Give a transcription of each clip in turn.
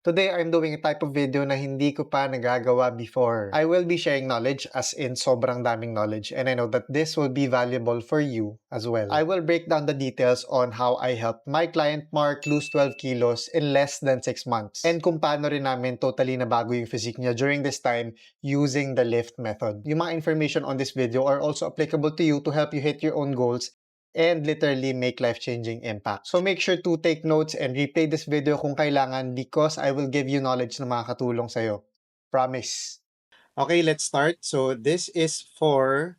Today, I'm doing a type of video na hindi ko pa nagagawa before. I will be sharing knowledge as in sobrang daming knowledge, and I know that this will be valuable for you as well. I will break down the details on how I helped my client Mark lose 12 kilos in less than 6 months, and kung paano rin namin totally nabago yung physique niya during this time using the lift method. Yung mga information on this video are also applicable to you to help you hit your own goals and literally make life-changing impact. So make sure to take notes and replay this video kung kailangan because I will give you knowledge na makakatulong sa'yo. Promise. Okay, let's start. So this is for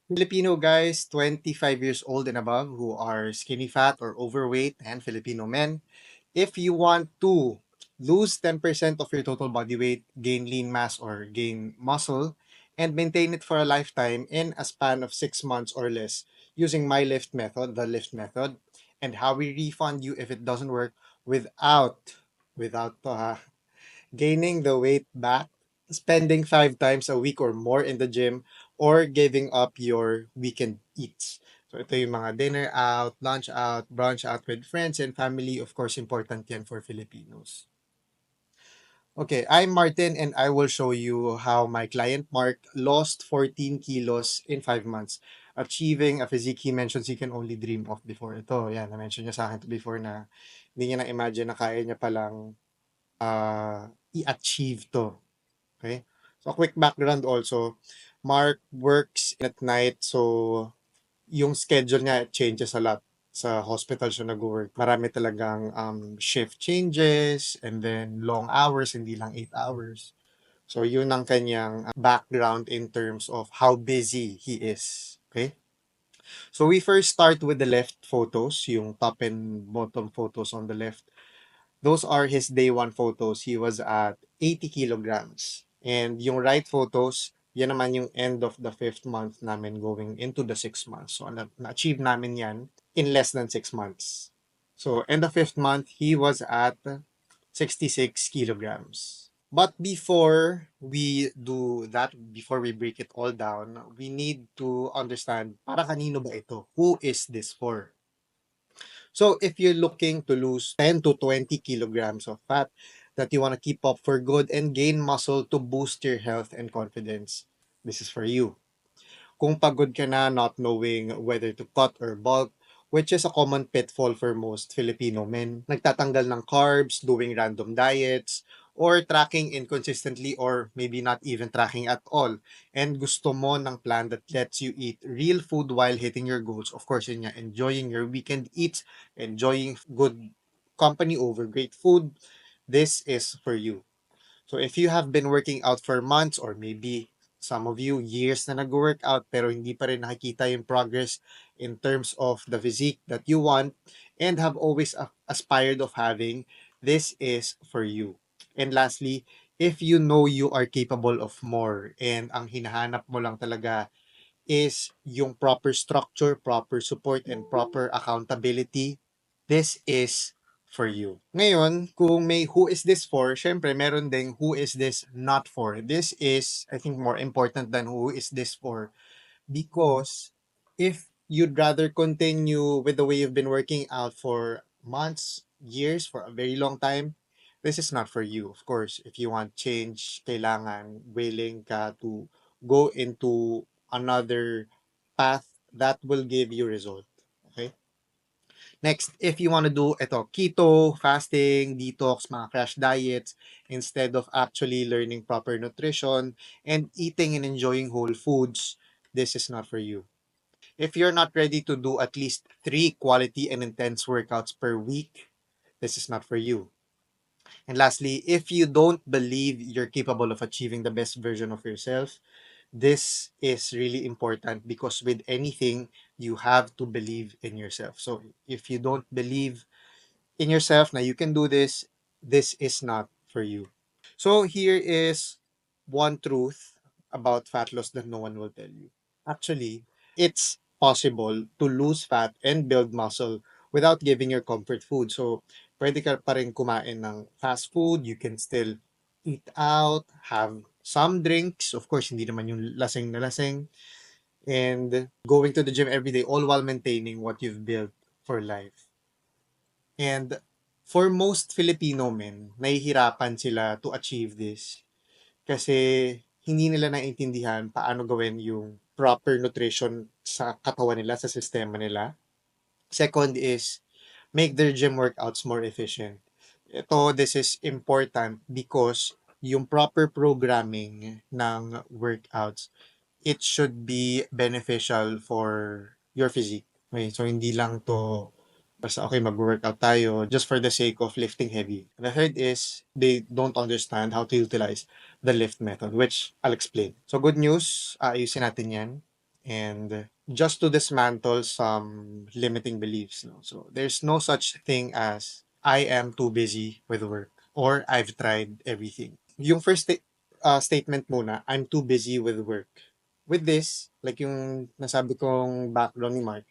Filipino guys 25 years old and above who are skinny fat or overweight, and Filipino men. If you want to lose 10% of your total body weight, gain lean mass or gain muscle, and maintain it for a lifetime in a span of 6 months or less using my lift method, the lift method, and how we refund you if it doesn't work without gaining the weight back, spending 5 times a week or more in the gym, or giving up your weekend eats. So ito yung mga dinner out, lunch out, brunch out with friends and family. Of course, important yan for Filipinos. Okay, I'm Martin and I will show you how my client Mark lost 14 kilos in 5 months, achieving a physique he mentions he can only dream of before. Ito, yan, na-mention niya sa akin to before na hindi niya na-imagine na kaya niya palang i-achieve to. Okay? So, quick background also. Mark works at night, so yung schedule niya changes a lot. Sa hospital siya nag-work. Marami talagang shift changes and then long hours, hindi lang 8 hours. So, yun ang kanyang background in terms of how busy he is. Okay? So, we first start with the left photos, yung top and bottom photos on the left. Those are his day one photos. He was at 80 kilograms. And yung right photos, yan naman yung end of the 5th month namin going into the 6th month. So, na-achieve namin yan in less than 6 months. So, end of 5th month, he was at 66 kilograms. But before we do that, before we break it all down, we need to understand, para kanino ba ito? Who is this for? So if you're looking to lose 10 to 20 kilograms of fat that you want to keep up for good and gain muscle to boost your health and confidence, this is for you. Kung pagod ka na not knowing whether to cut or bulk, which is a common pitfall for most Filipino men, nagtatanggal ng carbs, doing random diets, or tracking inconsistently or maybe not even tracking at all, and gusto mo ng plan that lets you eat real food while hitting your goals, of course yun nga, enjoying your weekend eats, enjoying good company over great food, this is for you. So if you have been working out for months or maybe some of you years na nag-workout pero hindi pa rin nakikita yung progress in terms of the physique that you want and have always aspired of having, this is for you. And lastly, if you know you are capable of more and ang hinahanap mo lang talaga is yung proper structure, proper support, and proper accountability, this is for you. Ngayon, kung may who is this for, syempre meron ding who is this not for. This is, I think, more important than who is this for because if you'd rather continue with the way you've been working out for months, years, for a very long time, this is not for you. Of course, if you want change, kailangan willing ka to go into another path that will give you result. Okay? Next, if you want to do keto, fasting, detox, mga crash diets, instead of actually learning proper nutrition and eating and enjoying whole foods, this is not for you. If you're not ready to do at least 3 quality and intense workouts per week, this is not for you. And lastly, if you don't believe you're capable of achieving the best version of yourself, this is really important because with anything, you have to believe in yourself. So if you don't believe in yourself now you can do this is not for you. So here is one truth about fat loss that no one will tell you. Actually, it's possible to lose fat and build muscle without giving your comfort food. So, pwede ka pa rin kumain ng fast food. You can still eat out, have some drinks. Of course, hindi naman yung lasing na lasing. And going to the gym every day, all while maintaining what you've built for life. And For most Filipino men, nahihirapan sila to achieve this kasi hindi nila naiintindihan paano gawin yung proper nutrition sa katawan nila, sa sistema nila. Second is make their gym workouts more efficient. This is important because yung proper programming ng workouts, it should be beneficial for your physique. Okay, so hindi lang to basta okay mag-workout tayo just for the sake of lifting heavy. And the third is they don't understand how to utilize the lift method, which I'll explain. So good news, ayusin natin yan. And just to dismantle some limiting beliefs. No? So there's no such thing as I am too busy with work or I've tried everything. Yung statement muna, I'm too busy with work. With this, like yung nasabi kong background ni Mark,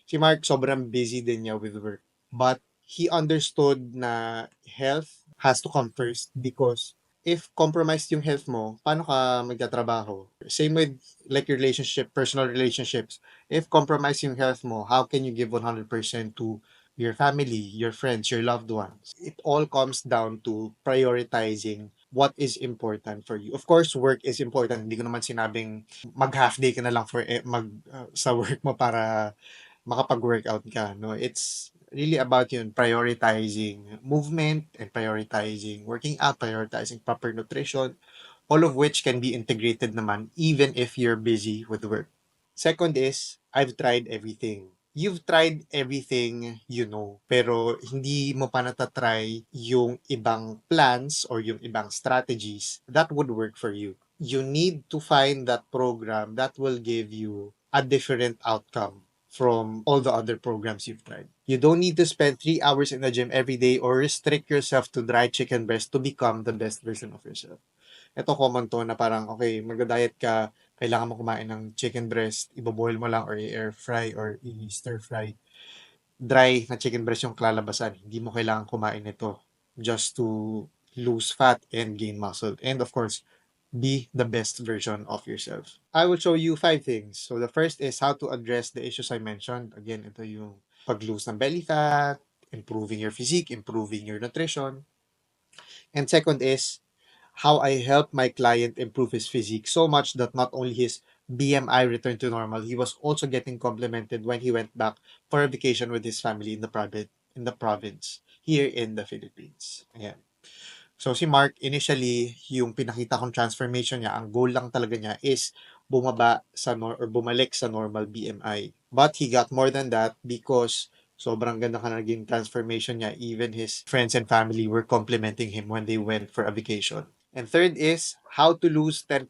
si Mark sobrang busy din niya with work. But he understood na health has to come first because if compromised yung health mo, paano ka magtatrabaho? Same with like your relationship, personal relationships. If compromised yung health mo, how can you give 100% to your family, your friends, your loved ones? It all comes down to prioritizing what is important for you. Of course, work is important. Hindi ko naman sinabing mag-half day ka na lang sa work mo para makapag-workout ka, no? It's really about yun, prioritizing movement and prioritizing working out, prioritizing proper nutrition, all of which can be integrated naman even if you're busy with work. Second is, I've tried everything. You've tried everything you know, pero hindi mo pa natatry yung ibang plans or yung ibang strategies that would work for you. You need to find that program that will give you a different outcome from all the other programs you've tried. You don't need to spend 3 hours in the gym every day or restrict yourself to dry chicken breast to become the best version of yourself. Ito common to na parang, okay, magda-diet ka, kailangan mo kumain ng chicken breast, iboboil mo lang or i-air fry or i-stir fry. Dry na chicken breast yung klalabasan. Hindi mo kailangan kumain nito just to lose fat and gain muscle. And of course, be the best version of yourself. I will show you 5 things. So the first is how to address the issues I mentioned. Again, ito yung pag-lose ng belly fat, improving your physique, improving your nutrition. And second is how I helped my client improve his physique so much that not only his BMI returned to normal, he was also getting complimented when he went back for a vacation with his family in the province here in the Philippines. Ayan. So si Mark, initially, yung pinakita kong transformation niya, ang goal lang talaga niya is or bumalik sa normal BMI. But he got more than that because sobrang ganda ka naging transformation niya. Even his friends and family were complimenting him when they went for a vacation. And third is how to lose 10%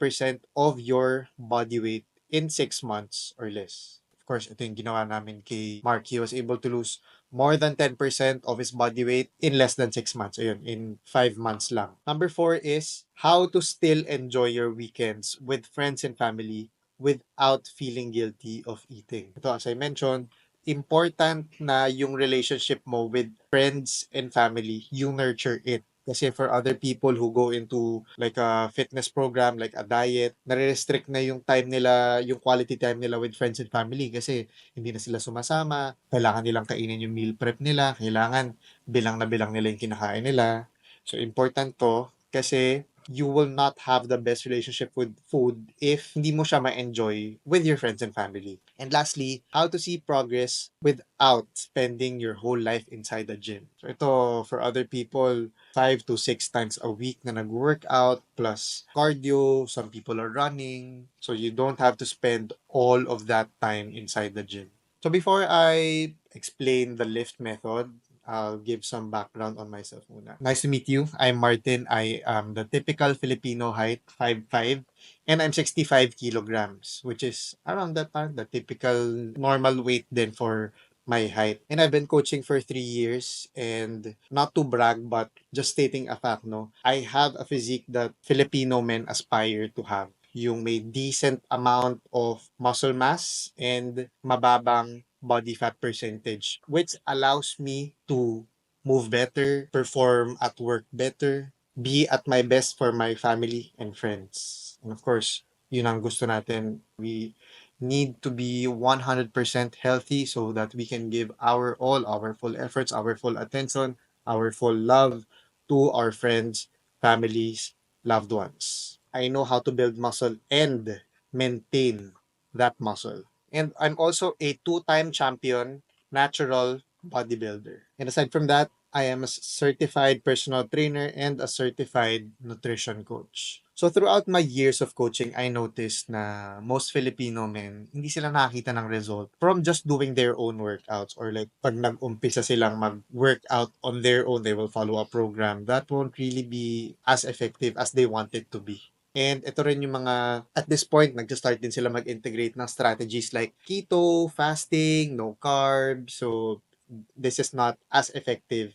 of your body weight in 6 months or less. Of course, ito yung ginawa namin kay Mark. He was able to lose more than 10% of his body weight in less than 6 months. Ayun, in 5 months lang. Number 4 is how to still enjoy your weekends with friends and family without feeling guilty of eating. Ito, as I mentioned, important na yung relationship mo with friends and family, you nurture it. Kasi for other people who go into like a fitness program, like a diet, nare-restrict na yung time nila, yung quality time nila with friends and family kasi hindi na sila sumasama, kailangan nilang kainin yung meal prep nila, kailangan bilang na bilang nila yung kinakain nila. So important to kasi you will not have the best relationship with food if hindi mo siya ma-enjoy with your friends and family. And lastly, how to see progress without spending your whole life inside the gym. So ito, for other people, 5 to 6 times a week na nag-workout plus cardio. Some people are running. So you don't have to spend all of that time inside the gym. So before I explain the lift method, I'll give some background on myself muna. Nice to meet you. I'm Martin. I am the typical Filipino height, 5'5", and I'm 65 kilograms, which is around that time, the typical normal weight then for my height. And I've been coaching for 3 years, and not to brag, but just stating a fact, no, I have a physique that Filipino men aspire to have. Yung may decent amount of muscle mass and mababang body fat percentage, which allows me to move better, perform at work better, be at my best for my family and friends. And of course, yun ang gusto natin. We need to be 100% healthy so that we can give our all, our full efforts, our full attention our full love to our friends, families, loved ones. I know how to build muscle and maintain that muscle. And I'm also a two-time champion natural bodybuilder. And aside from that, I am a certified personal trainer and a certified nutrition coach. So throughout my years of coaching, I noticed na most Filipino men, hindi sila nakakita ng result from just doing their own workouts, or like pag nag-umpisa silang mag-workout on their own, they will follow a program. That won't really be as effective as they want it to be. And ito rin yung mga, at this point, nag-start din sila mag-integrate ng strategies like keto, fasting, no carbs. So, this is not as effective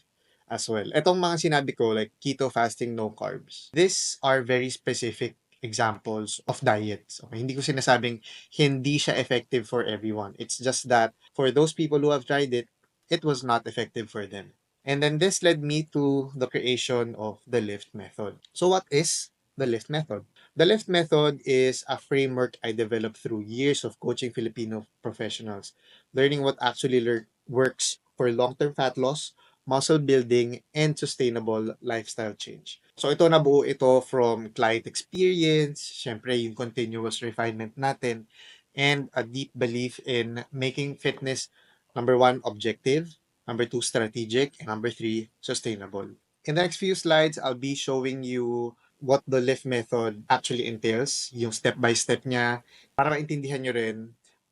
as well. Itong mga sinabi ko, like keto, fasting, no carbs, these are very specific examples of diets. Okay? Hindi ko sinasabing hindi siya effective for everyone. It's just that for those people who have tried it, it was not effective for them. And then this led me to the creation of the lift method. So what is the lift method? The lift method is a framework I developed through years of coaching Filipino professionals, learning what actually works for long-term fat loss, muscle building, and sustainable lifestyle change. So ito, nabuo ito from client experience, syempre yung continuous refinement natin, and a deep belief in making fitness, number one, objective, number two, strategic, and number three, sustainable. In the next few slides, I'll be showing you what the lift method actually entails, yung step-by-step niya, para maintindihan nyo rin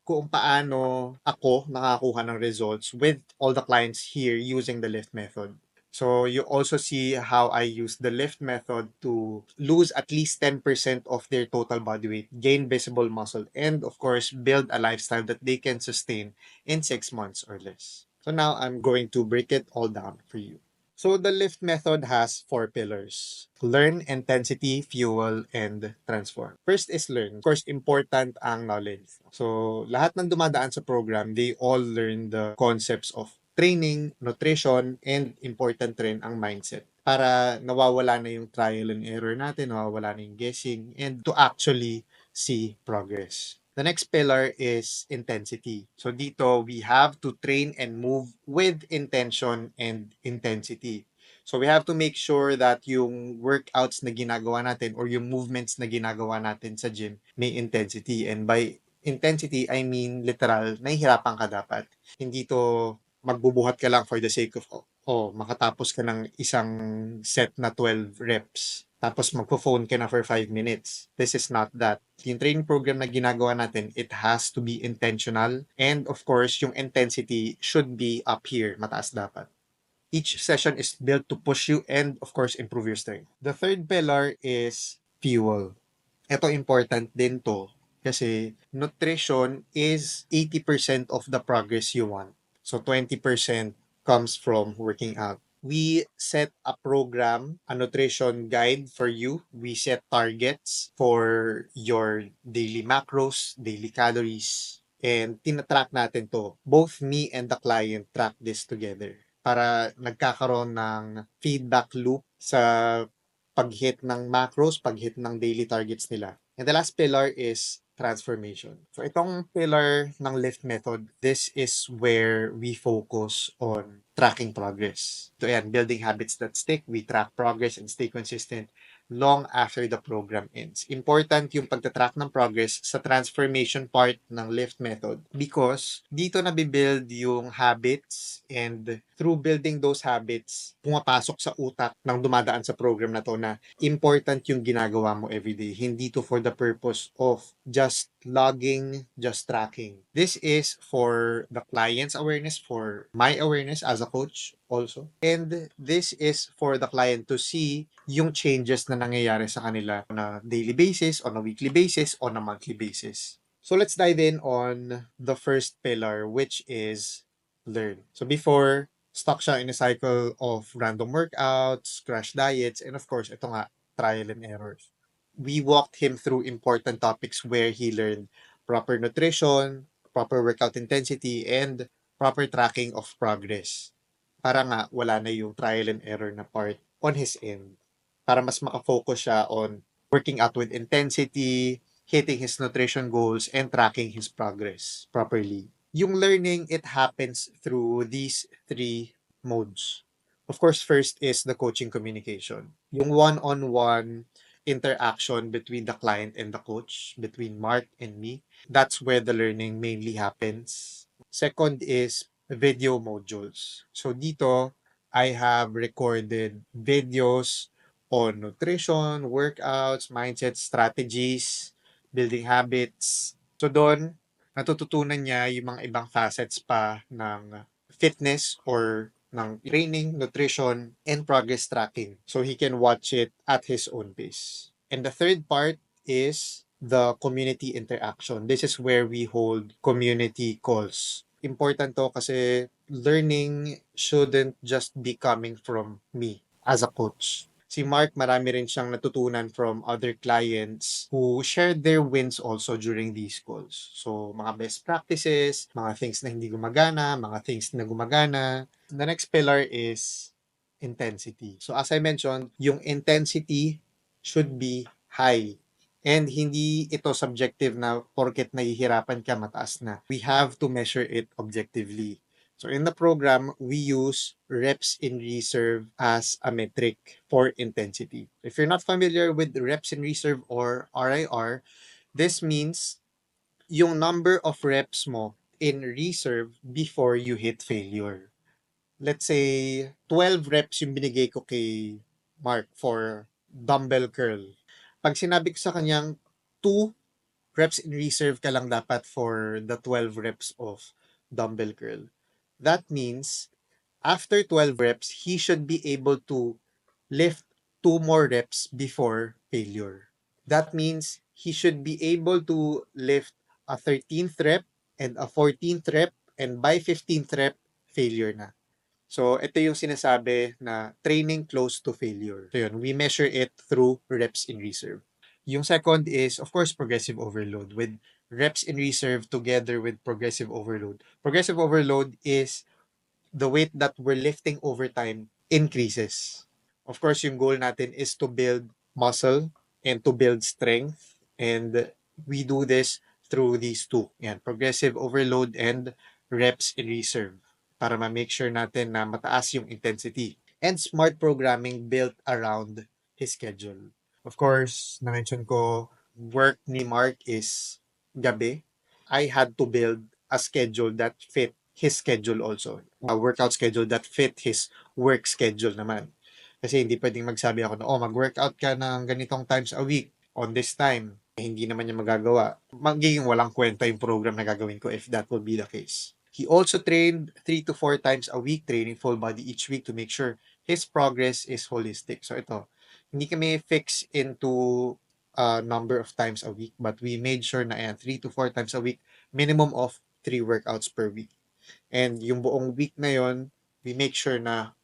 kung paano ako nakakuha ng results with all the clients here using the lift method. So you also see how I use the lift method to lose at least 10% of their total body weight, gain visible muscle, and of course, build a lifestyle that they can sustain in 6 months or less. So now I'm going to break it all down for you. So the lift method has 4 pillars: learn, intensity, fuel, and transform. First is learn. Of course, important ang knowledge. So lahat ng dumadaan sa program, they all learn the concepts of training, nutrition, and important rin ang mindset, para nawawala na yung trial and error natin, nawawala na yung guessing, and to actually see progress. The next pillar is intensity. So dito, we have to train and move with intention and intensity. So we have to make sure that yung workouts na ginagawa natin or yung movements na ginagawa natin sa gym may intensity. And by intensity, I mean literal, nahihirapan ka dapat. Hindi to magbubuhat ka lang for the sake of, makatapos ka ng isang set na 12 reps. Tapos magpo-phone ka na for 5 minutes. This is not that. Yung training program na ginagawa natin, it has to be intentional. And of course, yung intensity should be up here. Mataas dapat. Each session is built to push you and of course, improve your strength. The third pillar is fuel. Ito important din to kasi nutrition is 80% of the progress you want. So 20% comes from working out. We set a program, a nutrition guide for you. We set targets for your daily macros, daily calories, and tinatrack natin to. Both me and the client track this together para nagkakaroon ng feedback loop sa pag-hit ng macros, pag-hit ng daily targets nila. And the last pillar is transformation. So itong pillar ng lift method, this is where we focus on tracking progress. So yan, building habits that stick, we track progress and stay consistent long after the program ends. Important yung pagtatrack ng progress sa transformation part ng lift method because dito nabibuild yung habits, and through building those habits, pumapasok sa utak ng dumadaan sa program na to na important yung ginagawa mo everyday. Hindi to for the purpose of just logging, just tracking. This is for the client's awareness, for my awareness as a coach also. And this is for the client to see yung changes na nangyayari sa kanila on a daily basis, on a weekly basis, on a monthly basis. So let's dive in on the first pillar, which is learn. So before, stuck siya in a cycle of random workouts, crash diets, and of course, ito nga, trial and errors. We walked him through important topics where he learned proper nutrition, proper workout intensity, and proper tracking of progress. Para nga wala na yung trial and error na part on his end. Para mas makafocus siya on working out with intensity, hitting his nutrition goals, and tracking his progress properly. Yung learning, it happens through these 3 modes. Of course, first is the coaching communication. Yung one-on-one interaction between the client and the coach, between Mark and me. That's where the learning mainly happens. Second is video modules. So dito, I have recorded videos on nutrition, workouts, mindset strategies, building habits. So doon, natututunan niya yung mga ibang facets pa ng fitness or ng training, nutrition, and progress tracking. So he can watch it at his own pace. And the third part is the community interaction. This is where we hold community calls. Important to kasi learning shouldn't just be coming from me as a coach. Si Mark, marami rin siyang natutunan from other clients who shared their wins also during these calls. So, mga best practices, mga things na hindi gumagana, mga things na gumagana. The next pillar is intensity. So, as I mentioned, yung intensity should be high. And hindi ito subjective na porket nahihirapan ka, mataas na. We have to measure it objectively. So in the program, we use reps in reserve as a metric for intensity. If you're not familiar with reps in reserve or RIR, this means yung number of reps mo in reserve before you hit failure. Let's say 12 reps yung binigay ko kay Mark for dumbbell curl. Pag sinabi ko sa kanyang 2 reps in reserve ka lang dapat for the 12 reps of dumbbell curl. That means after 12 reps, he should be able to lift 2 more reps before failure. That means he should be able to lift a 13th rep and a 14th rep, and by 15th rep, failure na. So, ito yung sinasabi na training close to failure. So, yun, we measure it through reps in reserve. Yung second is, of course, progressive overload with reps in reserve together with progressive overload. Progressive overload is the weight that we're lifting over time increases. Of course, yung goal natin is to build muscle and to build strength. And we do this through these two. Yan, progressive overload and reps in reserve para ma-make sure natin na mataas yung intensity. And smart programming built around his schedule. Of course, na-mention ko, work ni Mark is gabi. I had to build a schedule that fit his schedule also. A workout schedule that fit his work schedule naman. Kasi hindi pwedeng magsabi ako na, oh, mag-workout ka ng ganitong times a week on this time. Eh, hindi naman niya magagawa. Magiging walang kwenta yung program na gagawin ko if that will be the case. He also trained 3 to 4 times a week, training full body each week to make sure his progress is holistic. So ito, hindi kami fix into a number of times a week, but we made sure na 3 to 4 times a week, minimum of 3 workouts per week. And yung buong week na yon, we make sure na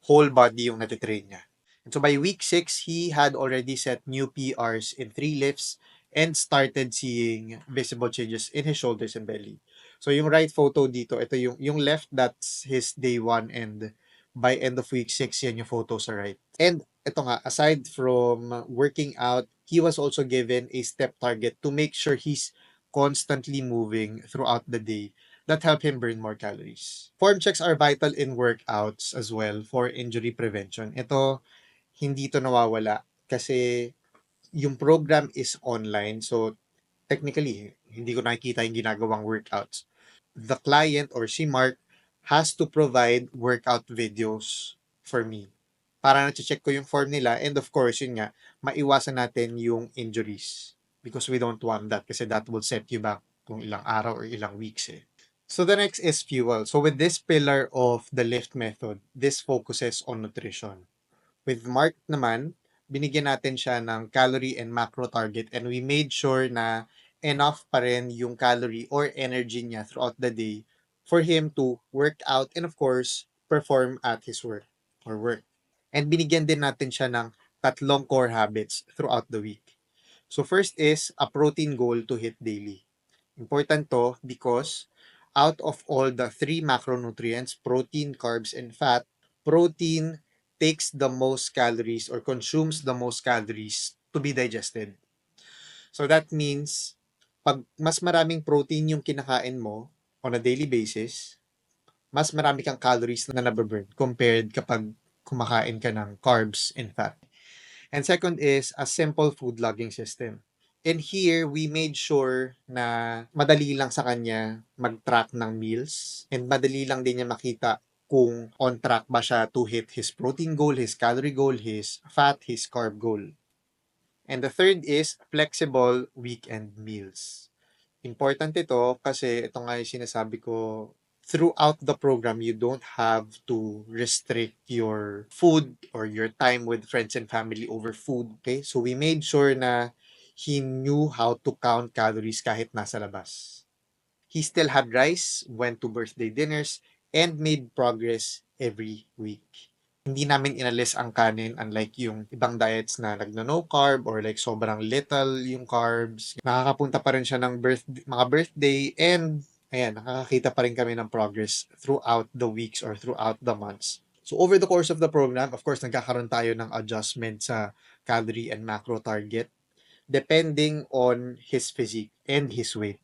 whole body yung natitrain niya. And so by week 6, he had already set new PRs in 3 lifts and started seeing visible changes in his shoulders and belly. So yung right photo dito, ito yung left, that's his day 1, and by end of week 6, yan yung photo sa right. And ito nga, aside from working out, he was also given a step target to make sure he's constantly moving throughout the day that help him burn more calories. Form checks are vital in workouts as well for injury prevention. Ito, hindi to nawawala kasi yung program is online. So, technically, hindi ko nakikita yung ginagawang workouts. The client or si Mark has to provide workout videos for me. Para na-check ko yung form nila, and of course, yun nga, maiwasan natin yung injuries. Because we don't want that kasi that will set you back kung ilang araw or ilang weeks eh. So the next is fuel. So with this pillar of the lift method, this focuses on nutrition. With Mark naman, binigyan natin siya ng calorie and macro target, and we made sure na enough pa rin yung calorie or energy niya throughout the day for him to work out and of course, perform at his work or work. And binigyan din natin siya ng 3 core habits throughout the week. So first is a protein goal to hit daily. Important to because out of all the 3 macronutrients, protein, carbs, and fat, protein takes the most calories or consumes the most calories to be digested. So that means, pag mas maraming protein yung kinakain mo on a daily basis, mas marami kang calories na nababurn compared kapag kumakain ka ng carbs and fat. And second is a simple food logging system. And here, we made sure na madali lang sa kanya mag-track ng meals and madali lang din niya makita kung on track ba siya to hit his protein goal, his calorie goal, his fat, his carb goal. And the third is flexible weekend meals. Important ito kasi ito nga yung sinasabi ko, throughout the program, you don't have to restrict your food or your time with friends and family over food. Okay? So we made sure na he knew how to count calories kahit nasa labas. He still had rice, went to birthday dinners, and made progress every week. Hindi namin inalis ang kanin unlike yung ibang diets na nagno-no carb or like sobrang little yung carbs. Nakakapunta pa rin siya ng mga birthday and ayan, nakakakita pa rin kami ng progress throughout the weeks or throughout the months. So over the course of the program, of course, nagkakaroon tayo ng adjustment sa calorie and macro target depending on his physique and his weight.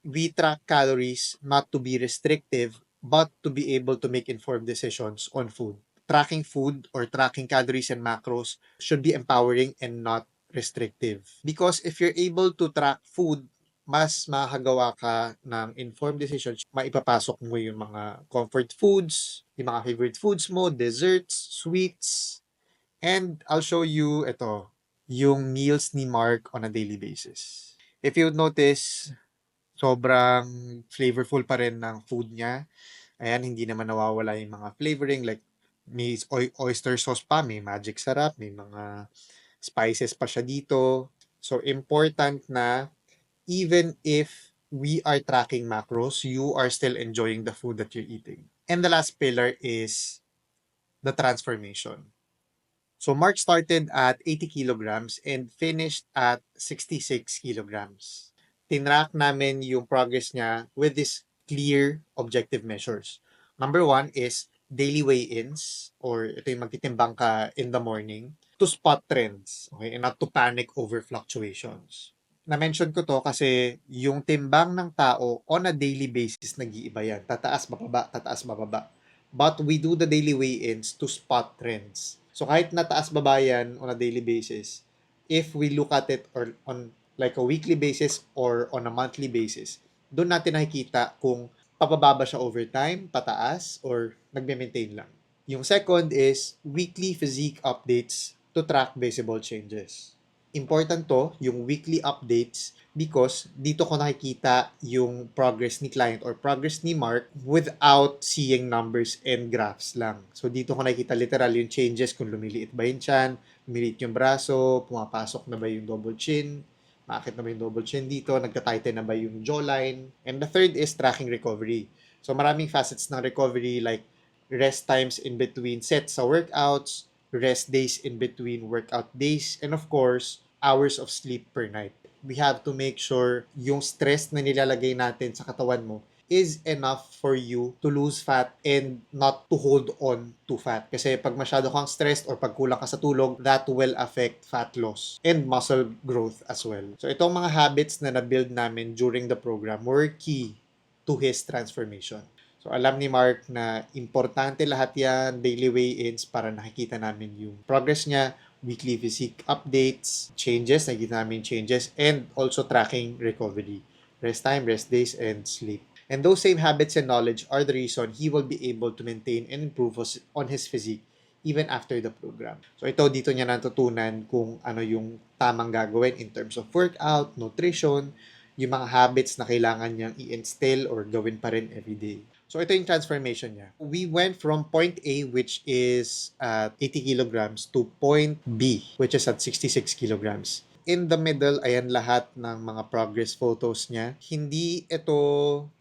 We track calories not to be restrictive, but to be able to make informed decisions on food. Tracking food or tracking calories and macros should be empowering and not restrictive. Because if you're able to track food, mas makakagawa ka ng informed decisions. Maipapasok mo yung mga comfort foods, yung mga favorite foods mo, desserts, sweets, and I'll show you ito, yung meals ni Mark on a daily basis. If you notice, sobrang flavorful pa rin ng food niya. Ayan, hindi naman nawawala yung mga flavoring like may oyster sauce pa, may magic sarap, may mga spices pa siya dito. So, important na even if we are tracking macros, you are still enjoying the food that you're eating. And the last pillar is the transformation. So Mark started at 80 kilograms and finished at 66 kilograms. Tinrack namin yung progress niya with these clear objective measures. Number one is daily weigh-ins or ito yung magtitimbang ka in the morning to spot trends, okay, and not to panic over fluctuations. Na-mention ko to kasi yung timbang ng tao on a daily basis nag-iiba yan. Tataas, bababa, tataas, bababa. But we do the daily weigh-ins to spot trends. So kahit nataas baba yan on a daily basis, if we look at it or on like a weekly basis or on a monthly basis, doon natin nakikita kung pababa siya over time, pataas, or nagme-maintain lang. Yung second is weekly physique updates to track visible changes. Important to, yung weekly updates, because dito ko nakikita yung progress ni client or progress ni Mark without seeing numbers and graphs lang. So dito ko nakikita literal yung changes kung lumiliit ba yung chan, lumiliit yung braso, pumapasok na ba yung double chin, maakit na ba yung double chin dito, nagka-tighten na ba yung jawline. And the third is tracking recovery. So maraming facets ng recovery like rest times in between sets sa workouts, rest days in between workout days, and of course, hours of sleep per night. We have to make sure yung stress na nilalagay natin sa katawan mo is enough for you to lose fat and not to hold on to fat. Kasi pag masyado kang stressed or pag kulang ka sa tulog, that will affect fat loss and muscle growth as well. So itong mga habits na na-build namin during the program were key to his transformation. So alam ni Mark na importante lahat yan, daily weigh-ins para nakikita namin yung progress niya, weekly physique updates, changes, nakikita namin changes, and also tracking recovery, rest time, rest days, and sleep. And those same habits and knowledge are the reason he will be able to maintain and improve on his physique even after the program. So ito, dito niya natutunan kung ano yung tamang gagawin in terms of workout, nutrition, yung mga habits na kailangan niyang i-instill or gawin pa rin everyday. So ito yung transformation niya. We went from point A, which is at 80 kilograms, to point B, which is at 66 kilograms. In the middle, ayan lahat ng mga progress photos niya. Hindi ito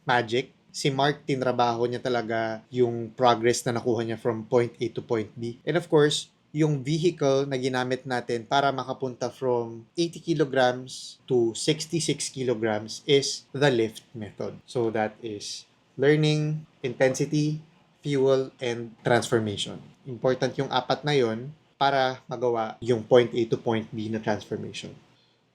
magic. Si Mark, tinrabaho niya talaga yung progress na nakuha niya from point A to point B. And of course, yung vehicle na ginamit natin para makapunta from 80 kilograms to 66 kilograms is the lift method. So that is learning, intensity, fuel, and transformation. Important yung apat na yon para magawa yung point A to point B na transformation.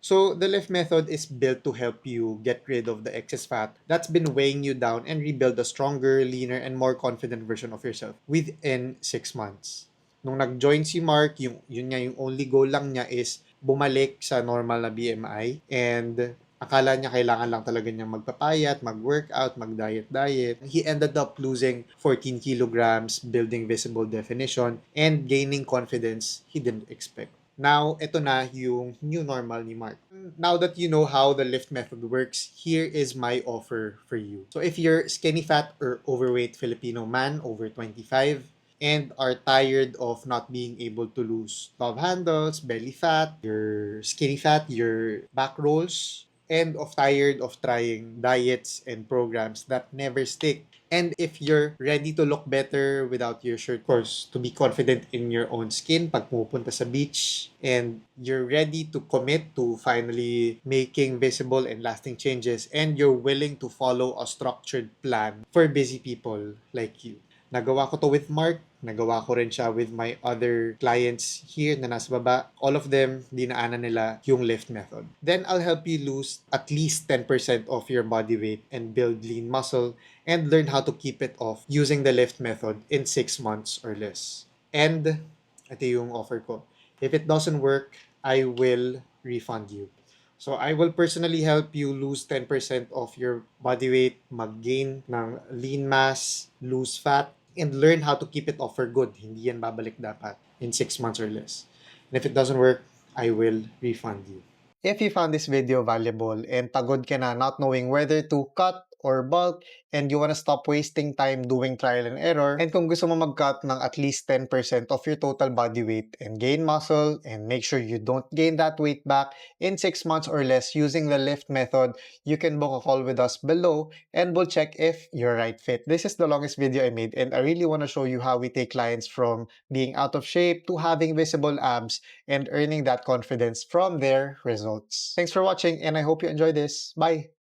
So, the lift method is built to help you get rid of the excess fat that's been weighing you down and rebuild a stronger, leaner, and more confident version of yourself within 6 months. Nung nag-join si Mark, yun nga yung only goal lang niya is bumalik sa normal na BMI, and akala niya kailangan lang talaga niya magpapayat, mag-workout, mag-diet-diet. He ended up losing 14 kilograms, building visible definition, and gaining confidence he didn't expect. Now, ito na yung new normal ni Mark. Now that you know how the lift method works, here is my offer for you. So if you're skinny fat or overweight Filipino man over 25 and are tired of not being able to lose love handles, belly fat, your skinny fat, your back rolls, and of tired of trying diets and programs that never stick. And if you're ready to look better without your shirt, of course, to be confident in your own skin pag pumupunta sa beach, and you're ready to commit to finally making visible and lasting changes, and you're willing to follow a structured plan for busy people like you. Nagawa ko to with Mark, nagawa ko rin siya with my other clients here na nasa baba. All of them, dinaanan nila yung lift method. Then I'll help you lose at least 10% of your body weight and build lean muscle and learn how to keep it off using the lift method in 6 months or less. And ito yung offer ko. If it doesn't work, I will refund you. So I will personally help you lose 10% of your body weight, mag-gain ng lean mass, lose fat, and learn how to keep it off for good. Hindi yan babalik dapat in 6 months or less. And if it doesn't work, I will refund you. If you found this video valuable and pagod ka na not knowing whether to cut or bulk, and you wanna stop wasting time doing trial and error, and kung gusto mo mag-cut ng at least 10% of your total body weight and gain muscle and make sure you don't gain that weight back in 6 months or less using the lift method, you can book a call with us below and we'll check if you're right fit. This is the longest video I made, and I really want to show you how we take clients from being out of shape to having visible abs and earning that confidence from their results. Thanks for watching, and I hope you enjoy this. Bye!